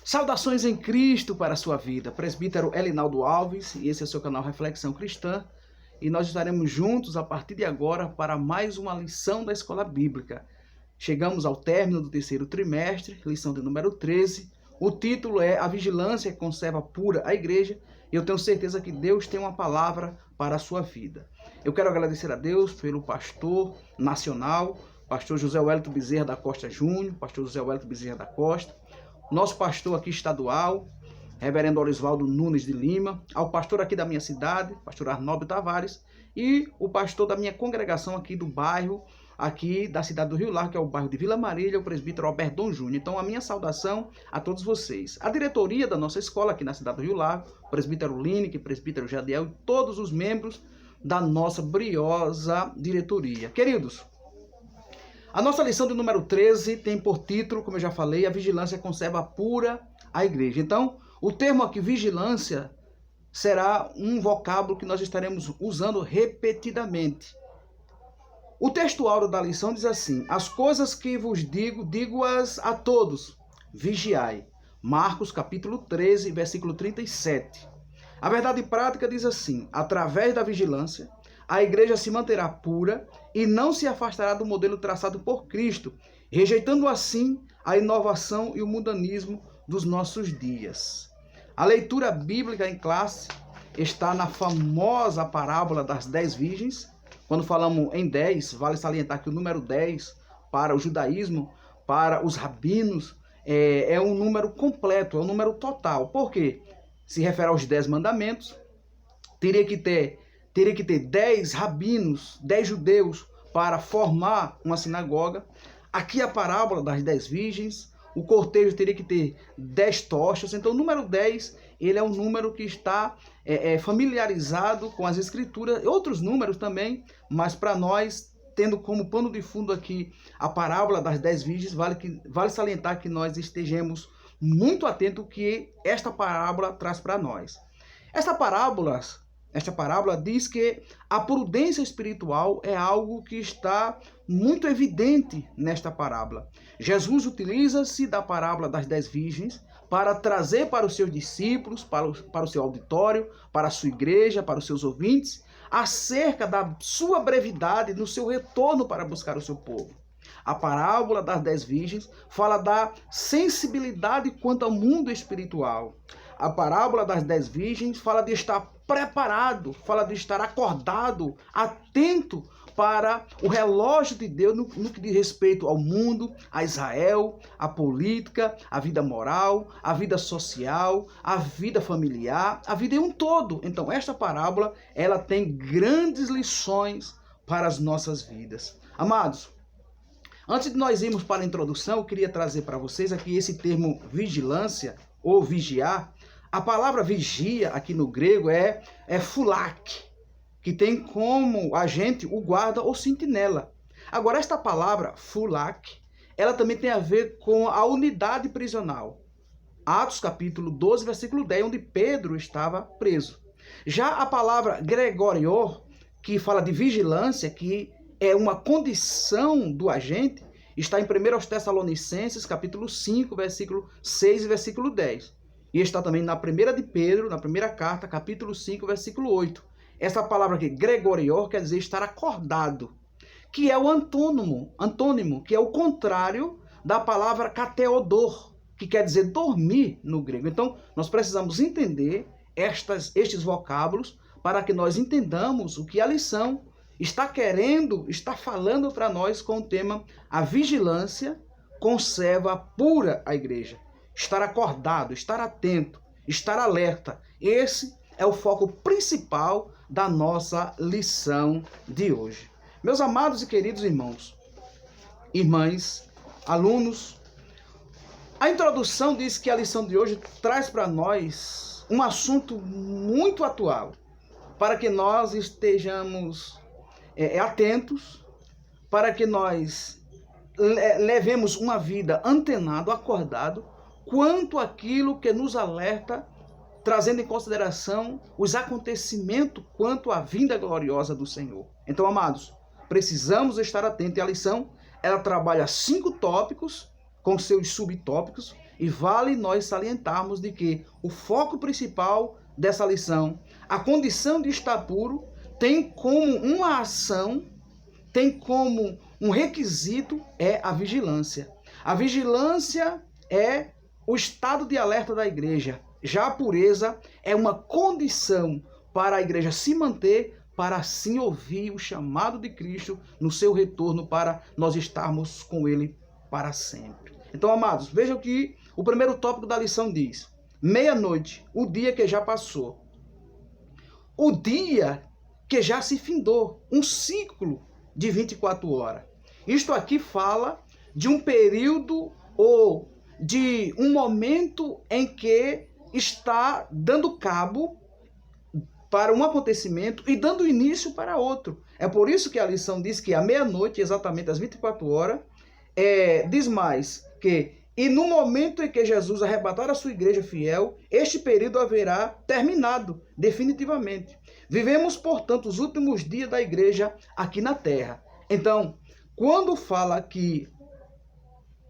Saudações em Cristo para a sua vida, presbítero Elinaldo Alves, e esse é o seu canal Reflexão Cristã, e nós estaremos juntos a partir de agora para mais uma lição da Escola Bíblica. Chegamos ao término do terceiro trimestre, lição de número 13, o título é A Vigilância que Conserva Pura a Igreja, e eu tenho certeza que Deus tem uma palavra para a sua vida. Eu quero agradecer a Deus pelo pastor nacional, pastor José Wellington Bezerra da Costa Júnior, pastor José Wellington Bezerra da Costa, nosso pastor aqui estadual, reverendo Orisvaldo Nunes de Lima, ao pastor aqui da minha cidade, pastor Arnaldo Tavares, e o pastor da minha congregação aqui do bairro, aqui da cidade do Rio Largo, que é o bairro de Vila Marília, o presbítero Alberton Júnior. Então, a minha saudação a todos vocês. A diretoria da nossa escola aqui na cidade do Rio Largo, o presbítero Lineker, presbítero Jadiel e todos os membros da nossa briosa diretoria. Queridos, a nossa lição de número 13 tem por título, como eu já falei, a vigilância conserva pura a igreja. Então, o termo aqui, vigilância, será um vocábulo que nós estaremos usando repetidamente. O texto áureo da lição diz assim: as coisas que vos digo, digo-as a todos, vigiai. Marcos capítulo 13, versículo 37. A verdade prática diz assim: através da vigilância, a igreja se manterá pura e não se afastará do modelo traçado por Cristo, rejeitando assim a inovação e o mundanismo dos nossos dias. A leitura bíblica em classe está na famosa parábola das 10 virgens. Quando falamos em 10, vale salientar que o número 10 para o judaísmo, para os rabinos, é um número completo, é um número total. Por quê? Se refere aos 10 mandamentos, teria que ter 10 rabinos, 10 judeus para formar uma sinagoga. Aqui a parábola das 10 virgens, o cortejo teria que ter 10 tochas. Então o número 10, ele é um número que está familiarizado com as escrituras, outros números também, mas para nós, tendo como pano de fundo aqui a parábola das 10 virgens, vale salientar que nós estejamos muito atentos ao que esta parábola traz para nós. Esta parábola diz que a prudência espiritual é algo que está muito evidente nesta parábola. Jesus utiliza-se da parábola das 10 virgens para trazer para os seus discípulos, para o seu auditório, para a sua igreja, para os seus ouvintes, acerca da sua brevidade no seu retorno para buscar o seu povo. A parábola das 10 virgens fala da sensibilidade quanto ao mundo espiritual. A parábola das 10 virgens fala de estar preparado, fala de estar acordado, atento para o relógio de Deus no que diz respeito ao mundo, a Israel, a política, a vida moral, a vida social, a vida familiar, a vida em um todo. Então, esta parábola, ela tem grandes lições para as nossas vidas. Amados, antes de nós irmos para a introdução, eu queria trazer para vocês aqui esse termo vigilância ou vigiar. A palavra vigia aqui no grego é fulak, que tem como agente o guarda ou sentinela. Agora, esta palavra fulak, ela também tem a ver com a unidade prisional. Atos capítulo 12, versículo 10, onde Pedro estava preso. Já a palavra gregorior, que fala de vigilância, que é uma condição do agente, está em 1 Tessalonicenses capítulo 5, versículo 6 e versículo 10. E está também na 1 de Pedro, na primeira carta, capítulo 5, versículo 8. Essa palavra aqui, gregorior, quer dizer estar acordado, que é o antônimo, que é o contrário da palavra kateodor, que quer dizer dormir no grego. Então, nós precisamos entender estes vocábulos para que nós entendamos o que a lição está falando para nós com o tema a vigilância conserva pura a igreja. Estar acordado, estar atento, estar alerta. Esse é o foco principal da nossa lição de hoje. Meus amados e queridos irmãos, irmãs, alunos, a introdução diz que a lição de hoje traz para nós um assunto muito atual, para que nós estejamos atentos, para que nós levemos uma vida antenado, acordado, quanto àquilo que nos alerta, trazendo em consideração os acontecimentos quanto à vinda gloriosa do Senhor. Então, amados, precisamos estar atentos. E a lição, ela trabalha 5 tópicos com seus subtópicos, e vale nós salientarmos de que o foco principal dessa lição, a condição de estar puro, tem como uma ação, tem como um requisito é a vigilância. A vigilância é o estado de alerta da igreja. Já a pureza é uma condição para a igreja se manter, para assim ouvir o chamado de Cristo no seu retorno, para nós estarmos com Ele para sempre. Então, amados, vejam que o primeiro tópico da lição diz: meia-noite, o dia que já passou. O dia que já se findou, um ciclo de 24 horas. Isto aqui fala de um período ou de um momento em que está dando cabo para um acontecimento e dando início para outro. É por isso que a lição diz que à meia-noite, exatamente às 24 horas, diz mais que, e no momento em que Jesus arrebatar a sua igreja fiel, este período haverá terminado definitivamente. Vivemos, portanto, os últimos dias da igreja aqui na terra. Então, quando fala que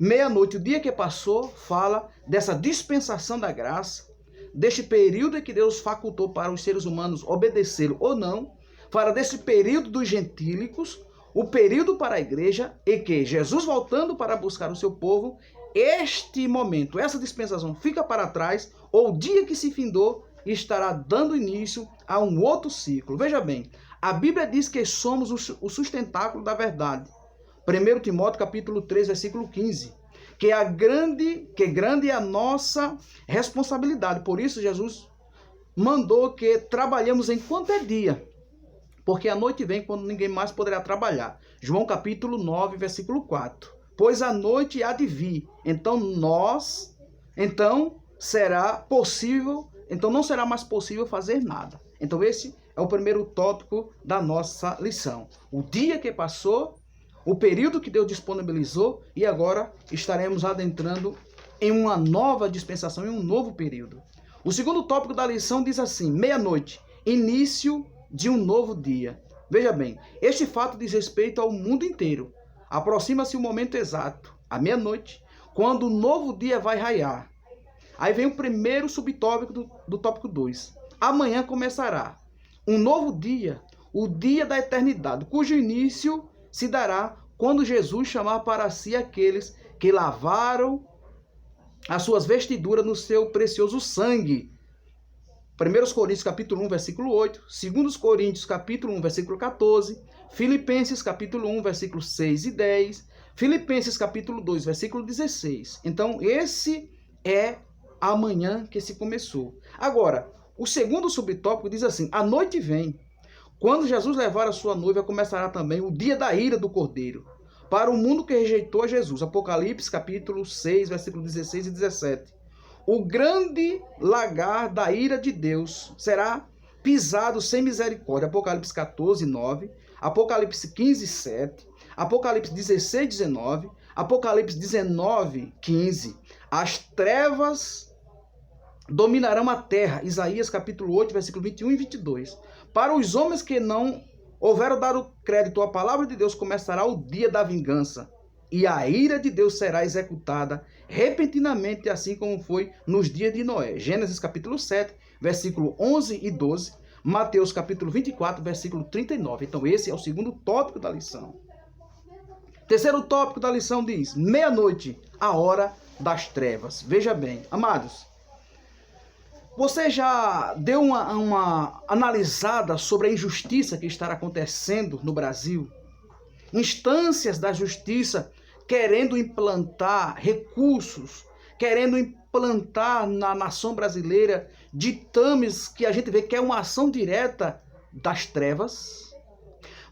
meia-noite, o dia que passou, fala dessa dispensação da graça, deste período em que Deus facultou para os seres humanos obedecê-lo ou não, fala desse período dos gentílicos, o período para a igreja, e que Jesus voltando para buscar o seu povo, este momento, essa dispensação fica para trás, ou o dia que se findou, estará dando início a um outro ciclo. Veja bem, a Bíblia diz que somos o sustentáculo da verdade. 1 Timóteo capítulo 3, versículo 15. Que grande é a nossa responsabilidade. Por isso Jesus mandou que trabalhemos enquanto é dia, porque a noite vem quando ninguém mais poderá trabalhar. João capítulo 9, versículo 4. Pois a noite há de vir, então não será mais possível fazer nada. Então esse é o primeiro tópico da nossa lição. O dia que passou, o período que Deus disponibilizou, e agora estaremos adentrando em uma nova dispensação, em um novo período. O segundo tópico da lição diz assim: meia-noite, início de um novo dia. Veja bem, este fato diz respeito ao mundo inteiro. Aproxima-se o momento exato, a meia-noite, quando o novo dia vai raiar. Aí vem o primeiro subtópico do tópico 2. Amanhã começará um novo dia, o dia da eternidade, cujo início se dará quando Jesus chamar para si aqueles que lavaram as suas vestiduras no seu precioso sangue. 1 Coríntios capítulo 1, versículo 8, 2 Coríntios capítulo 1, versículo 14, Filipenses capítulo 1, versículo 6 e 10, Filipenses capítulo 2, versículo 16. Então, esse é amanhã que se começou. Agora, o segundo subtópico diz assim: a noite vem. Quando Jesus levar a sua noiva, começará também o dia da ira do Cordeiro, para o mundo que rejeitou a Jesus. Apocalipse capítulo 6, versículo 16 e 17. O grande lagar da ira de Deus será pisado sem misericórdia. Apocalipse 14, 9. Apocalipse 15, 7. Apocalipse 16, 19. Apocalipse 19, 15. As trevas dominarão a terra. Isaías capítulo 8, versículo 21 e 22. Para os homens que não houveram dado crédito à palavra de Deus, começará o dia da vingança. E a ira de Deus será executada repentinamente, assim como foi nos dias de Noé. Gênesis capítulo 7, versículo 11 e 12. Mateus capítulo 24, versículo 39. Então esse é o segundo tópico da lição. Terceiro tópico da lição diz: meia-noite, a hora das trevas. Veja bem, amados, você já deu uma analisada sobre a injustiça que está acontecendo no Brasil? Instâncias da justiça querendo implantar recursos, querendo implantar na nação brasileira ditames que a gente vê que é uma ação direta das trevas.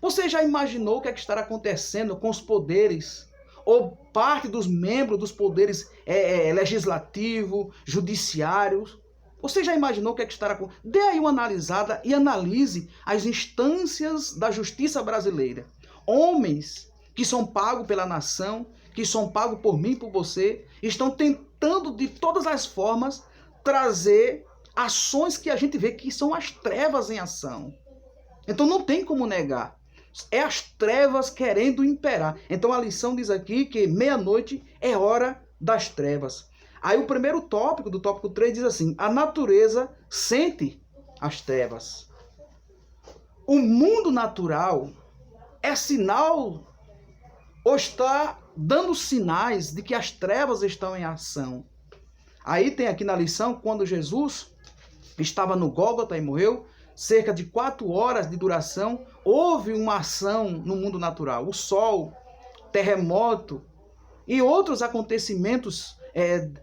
Você já imaginou o que é que estará acontecendo com os poderes, ou parte dos membros dos poderes legislativo, judiciários? Você já imaginou o que é que estará acontecendo? Dê aí uma analisada e analise as instâncias da justiça brasileira. Homens que são pagos pela nação, que são pagos por mim, por você, estão tentando de todas as formas trazer ações que a gente vê que são as trevas em ação. Então não tem como negar. É as trevas querendo imperar. Então a lição diz aqui que meia-noite é hora das trevas. Aí o primeiro tópico, do tópico 3, diz assim: a natureza sente as trevas. O mundo natural é sinal ou está dando sinais de que as trevas estão em ação. Aí tem aqui na lição, quando Jesus estava no Gólgota e morreu, cerca de 4 horas de duração, houve uma ação no mundo natural. O sol, terremoto e outros acontecimentos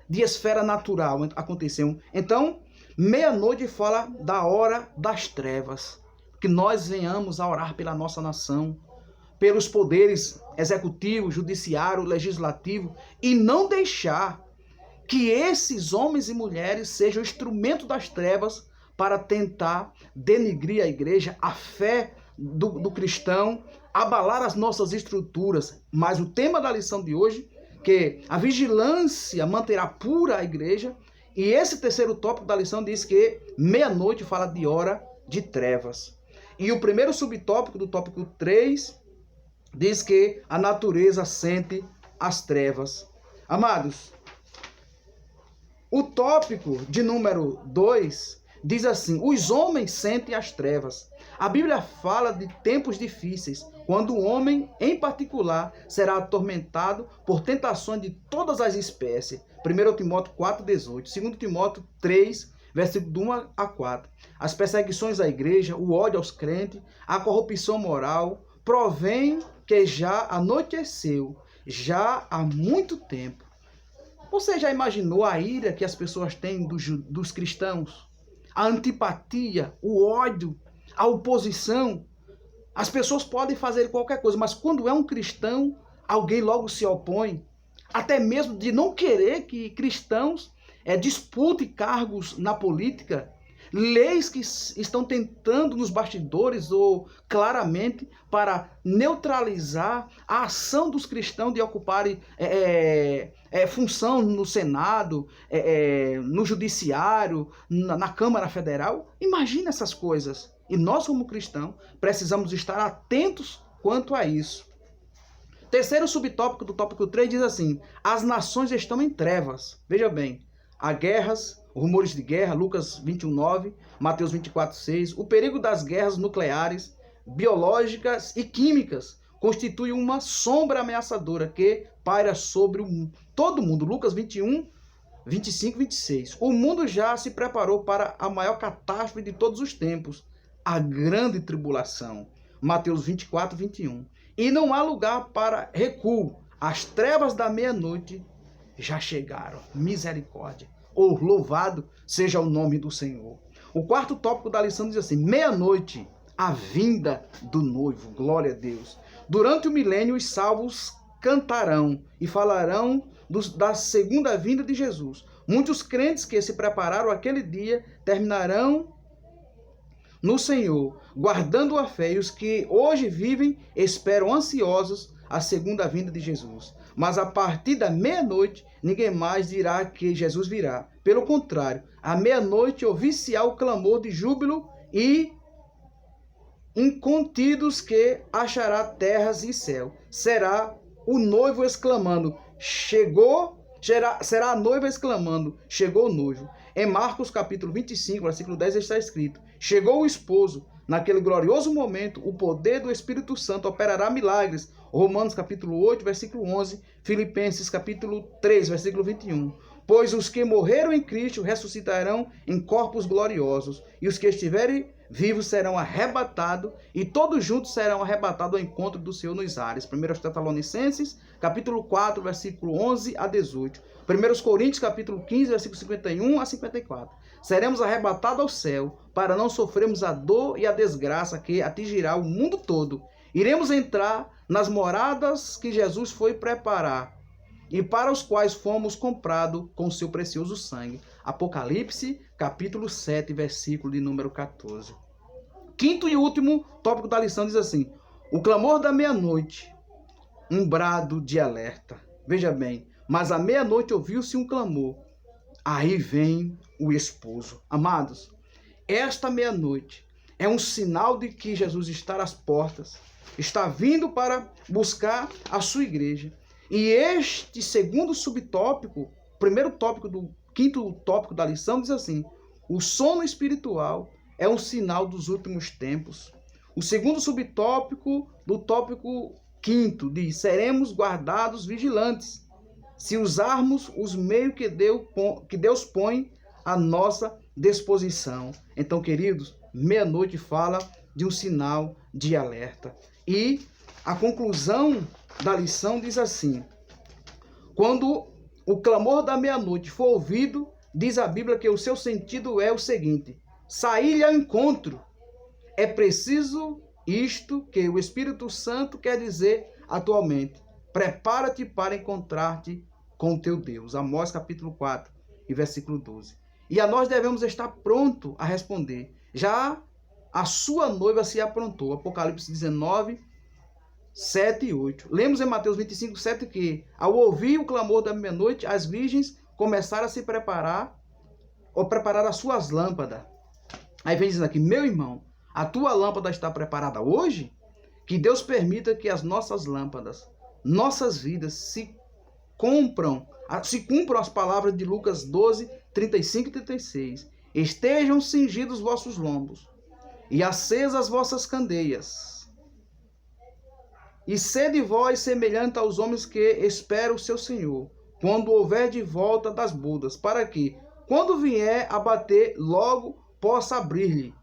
de esfera natural aconteceram. Então, meia-noite fala da hora das trevas. Que nós venhamos a orar pela nossa nação, pelos poderes executivo, judiciário, legislativo, e não deixar que esses homens e mulheres sejam instrumento das trevas para tentar denigrir a igreja, a fé do cristão, abalar as nossas estruturas. Mas o tema da lição de hoje, que a vigilância manterá pura a igreja, e esse terceiro tópico da lição diz que meia-noite fala de hora de trevas. E o primeiro subtópico do tópico 3 diz que a natureza sente as trevas. Amados, o tópico de número 2 diz assim: os homens sentem as trevas. A Bíblia fala de tempos difíceis, quando o homem, em particular, será atormentado por tentações de todas as espécies. 1 Timóteo 4,18. 2 Timóteo 3, versículo 1 a 4. As perseguições à igreja, o ódio aos crentes, a corrupção moral, provém que já anoiteceu, já há muito tempo. Você já imaginou a ira que as pessoas têm dos cristãos? A antipatia, o ódio, a oposição? As pessoas podem fazer qualquer coisa, mas quando é um cristão, alguém logo se opõe. Até mesmo de não querer que cristãos disputem cargos na política. Leis que estão tentando nos bastidores ou claramente para neutralizar a ação dos cristãos de ocuparem função no Senado, no Judiciário, na Câmara Federal. Imagina essas coisas. E nós, como cristãos, precisamos estar atentos quanto a isso. Terceiro subtópico do tópico 3 diz assim: as nações estão em trevas. Veja bem, há guerras, rumores de guerra, Lucas 21:9, Mateus 24:6. O perigo das guerras nucleares, biológicas e químicas constitui uma sombra ameaçadora que paira sobre todo o mundo. Lucas 21, 25, 26. O mundo já se preparou para a maior catástrofe de todos os tempos, a grande tribulação. Mateus 24, 21. E não há lugar para recuo. As trevas da meia-noite já chegaram. Misericórdia. Louvado seja o nome do Senhor. O quarto tópico da lição diz assim: meia-noite, a vinda do noivo. Glória a Deus. Durante o milênio, os salvos cantarão e falarão da segunda vinda de Jesus. Muitos crentes que se prepararam aquele dia terminarão no Senhor, guardando a fé, e os que hoje vivem esperam ansiosos a segunda vinda de Jesus. Mas a partir da meia-noite, ninguém mais dirá que Jesus virá. Pelo contrário, à meia-noite ouvir-se-á o clamor de júbilo e incontidos que achará terras e céu. Será o noivo exclamando: chegou. Será a noiva exclamando: chegou o noivo. Em Marcos capítulo 25, versículo 10 está escrito: chegou o esposo. Naquele glorioso momento, o poder do Espírito Santo operará milagres. Romanos capítulo 8, versículo 11. Filipenses capítulo 3, versículo 21. Pois os que morreram em Cristo ressuscitarão em corpos gloriosos, e os que estiverem vivos serão arrebatados, e todos juntos serão arrebatados ao encontro do Senhor nos ares. 1 Tessalonicenses, capítulo 4, versículo 11 a 18. 1 Coríntios, capítulo 15, versículo 51 a 54. Seremos arrebatados ao céu, para não sofrermos a dor e a desgraça que atingirá o mundo todo. Iremos entrar nas moradas que Jesus foi preparar, e para os quais fomos comprados com seu precioso sangue. Apocalipse, capítulo 7, versículo de número 14. Quinto e último tópico da lição diz assim: o clamor da meia-noite, um brado de alerta. Veja bem, mas à meia-noite ouviu-se um clamor. Aí vem o esposo. Amados, esta meia-noite é um sinal de que Jesus está às portas, está vindo para buscar a sua igreja. E este segundo subtópico, primeiro tópico do quinto tópico da lição, diz assim: o sono espiritual é um sinal dos últimos tempos. O segundo subtópico do tópico quinto diz: seremos guardados vigilantes, se usarmos os meios que Deus põe à nossa disposição. Então, queridos, meia-noite fala de um sinal de alerta. E a conclusão da lição diz assim: quando o clamor da meia-noite for ouvido, diz a Bíblia que o seu sentido é o seguinte: sair-lhe ao encontro. É preciso isto que o Espírito Santo quer dizer atualmente: prepara-te para encontrar-te com o teu Deus. Amós capítulo 4 e versículo 12. E a nós devemos estar pronto a responder. Já a sua noiva se aprontou. Apocalipse 19, 7 e 8. Lemos em Mateus 25, 7 que, ao ouvir o clamor da meia-noite, as virgens começaram a se preparar, ou preparar as suas lâmpadas. Aí vem dizendo aqui: meu irmão, a tua lâmpada está preparada hoje? Que Deus permita que as nossas lâmpadas, nossas vidas se cumpram as palavras de Lucas 12, 35 e 36. Estejam cingidos vossos lombos e acesas as vossas candeias. E sede vós semelhante aos homens que esperam o seu Senhor, quando houver de volta das bodas, para que, quando vier a bater, logo possa abrir-lhe.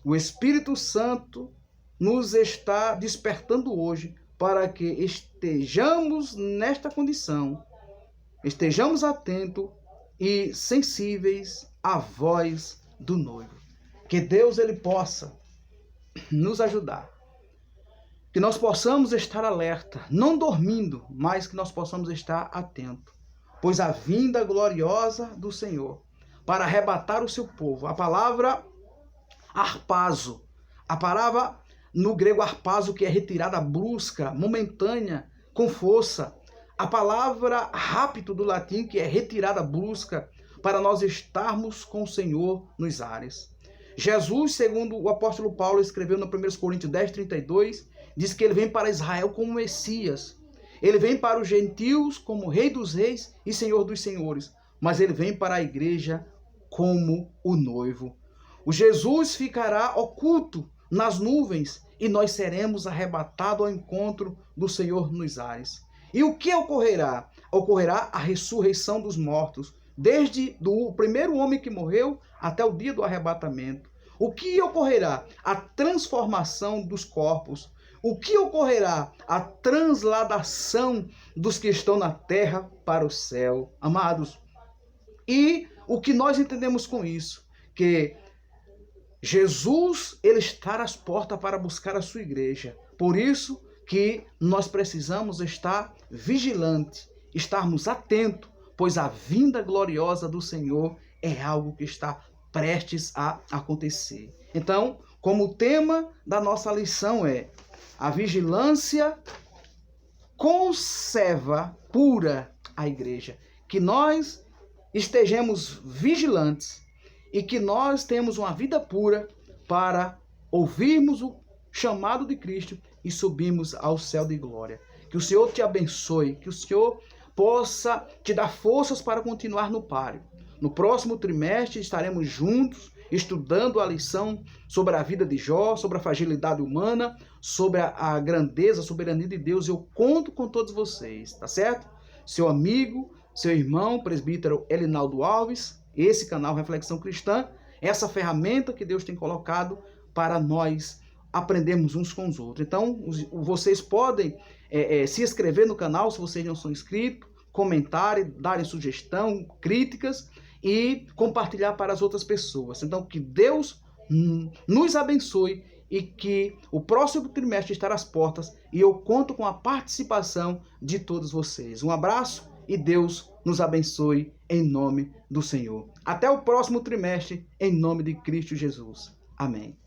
O Espírito Santo nos está despertando hoje para que estejamos nesta condição, estejamos atentos e sensíveis à voz do noivo. Que Deus ele possa nos ajudar, que nós possamos estar alerta, não dormindo, mas que nós possamos estar atentos, pois a vinda gloriosa do Senhor para arrebatar o seu povo. A palavra harpazo, a palavra no grego harpazo, que é retirada brusca, momentânea, com força. A palavra rápido do latim, que é retirada brusca, para nós estarmos com o Senhor nos ares. Jesus, segundo o apóstolo Paulo escreveu no 1 Coríntios 10, 32, diz que ele vem para Israel como Messias. Ele vem para os gentios como Rei dos Reis e Senhor dos Senhores. Mas ele vem para a igreja como o noivo. O Jesus ficará oculto nas nuvens e nós seremos arrebatados ao encontro do Senhor nos ares. E o que ocorrerá? Ocorrerá a ressurreição dos mortos, desde o primeiro homem que morreu até o dia do arrebatamento. O que ocorrerá? A transformação dos corpos. O que ocorrerá? A transladação dos que estão na terra para o céu. Amados, e o que nós entendemos com isso? Que Jesus, ele está às portas para buscar a sua igreja. Por isso que nós precisamos estar vigilantes, estarmos atentos, pois a vinda gloriosa do Senhor é algo que está prestes a acontecer. Então, como o tema da nossa lição é: a vigilância conserva pura a igreja. Que nós estejamos vigilantes e que nós temos uma vida pura para ouvirmos o chamado de Cristo e subirmos ao céu de glória. Que o Senhor te abençoe, que o Senhor possa te dar forças para continuar no páreo. No próximo trimestre estaremos juntos estudando a lição sobre a vida de Jó, sobre a fragilidade humana, sobre a grandeza, a soberania de Deus. Eu conto com todos vocês, tá certo? Seu amigo, seu irmão, presbítero Elinaldo Alves, esse canal Reflexão Cristã, essa ferramenta que Deus tem colocado para nós aprendermos uns com os outros. Então, vocês podem se inscrever no canal se vocês não são inscritos, comentarem, darem sugestão, críticas e compartilhar para as outras pessoas. Então, que Deus nos abençoe e que o próximo trimestre estará às portas e eu conto com a participação de todos vocês. Um abraço e Deus nos abençoe em nome do Senhor. Até o próximo trimestre, em nome de Cristo Jesus. Amém.